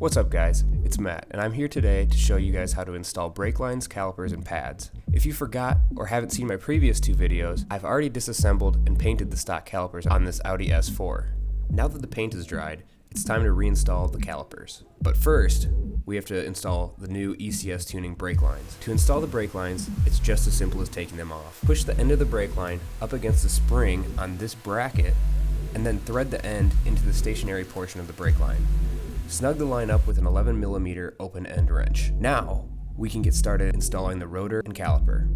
What's up guys, it's Matt, and I'm here today to show you guys how to install brake lines, calipers, and pads. If you forgot or haven't seen my previous two videos, I've already disassembled and painted the stock calipers on this Audi S4. Now that the paint is dried, it's time to reinstall the calipers. But first, we have to install the new ECS tuning brake lines. To install the brake lines, it's just as simple as taking them off. Push the end of the brake line up against the spring on this bracket, and then thread the end into the stationary portion of the brake line. Snug the line up with an 11mm open end wrench. Now, we can get started installing the rotor and caliper.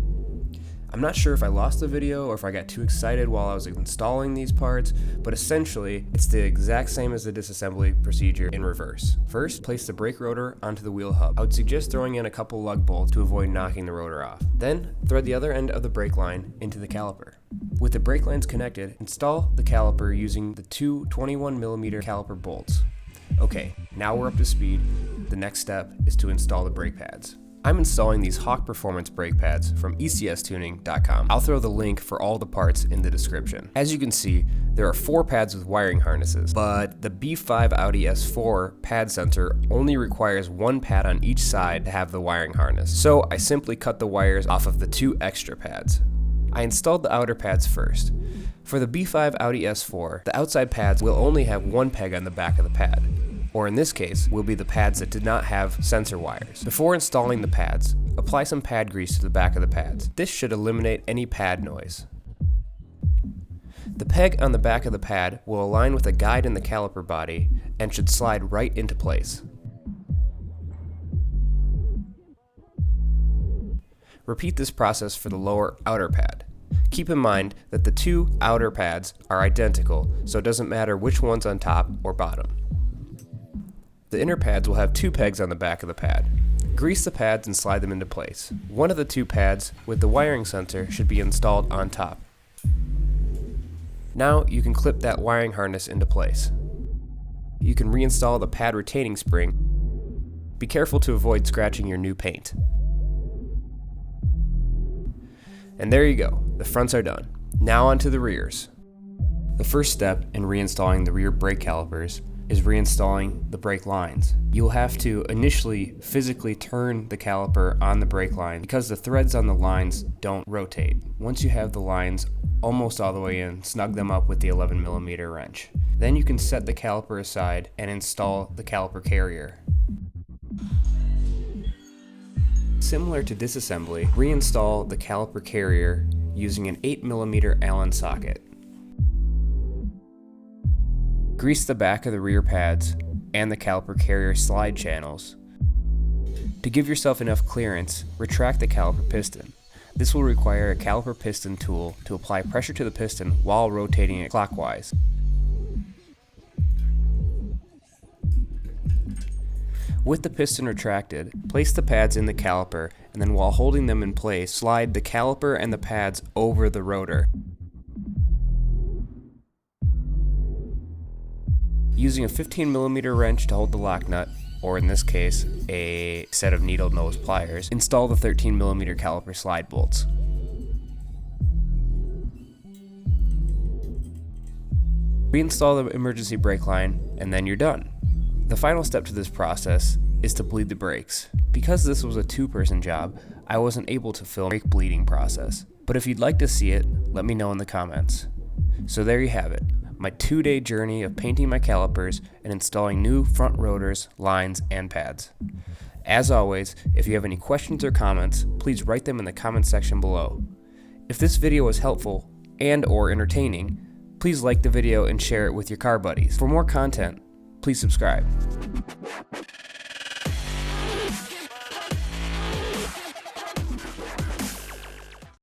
I'm not sure if I lost the video or if I got too excited while I was installing these parts, but essentially, it's the exact same as the disassembly procedure in reverse. First, place the brake rotor onto the wheel hub. I would suggest throwing in a couple lug bolts to avoid knocking the rotor off. Then, thread the other end of the brake line into the caliper. With the brake lines connected, install the caliper using the two 21mm caliper bolts. Okay, now we're up to speed. The next step is to install the brake pads. I'm installing these Hawk Performance brake pads from ECStuning.com. I'll throw the link for all the parts in the description. As you can see, there are 4 pads with wiring harnesses, but the B5 Audi S4 pad sensor only requires 1 pad on each side to have the wiring harness. So I simply cut the wires off of the 2 extra pads. I installed the outer pads first. For the B5 Audi S4, the outside pads will only have 1 peg on the back of the pad, or in this case, will be the pads that did not have sensor wires. Before installing the pads, apply some pad grease to the back of the pads. This should eliminate any pad noise. The peg on the back of the pad will align with a guide in the caliper body and should slide right into place. Repeat this process for the lower outer pad. Keep in mind that the 2 outer pads are identical, so it doesn't matter which one's on top or bottom. The inner pads will have 2 pegs on the back of the pad. Grease the pads and slide them into place. One of the 2 pads with the wiring sensor should be installed on top. Now you can clip that wiring harness into place. You can reinstall the pad retaining spring. Be careful to avoid scratching your new paint. And there you go, the fronts are done. Now onto the rears. The first step in reinstalling the rear brake calipers is reinstalling the brake lines. You'll have to initially physically turn the caliper on the brake line because the threads on the lines don't rotate. Once you have the lines almost all the way in, snug them up with the 11mm wrench. Then you can set the caliper aside and install the caliper carrier. Similar to disassembly, reinstall the caliper carrier using an 8mm Allen socket. Grease the back of the rear pads and the caliper carrier slide channels. To give yourself enough clearance, retract the caliper piston. This will require a caliper piston tool to apply pressure to the piston while rotating it clockwise. With the piston retracted, place the pads in the caliper, and then while holding them in place, slide the caliper and the pads over the rotor. Using a 15mm wrench to hold the lock nut, or in this case, a set of needle nose pliers, install the 13mm caliper slide bolts. Reinstall the emergency brake line, and then you're done. The final step to this process is to bleed the brakes. Because this was a 2-person job, I wasn't able to film the brake bleeding process. But if you'd like to see it, let me know in the comments. So there you have it, my 2-day journey of painting my calipers and installing new front rotors, lines, and pads. As always, if you have any questions or comments, please write them in the comment section below. If this video was helpful and/or entertaining, please like the video and share it with your car buddies. For more content, please subscribe.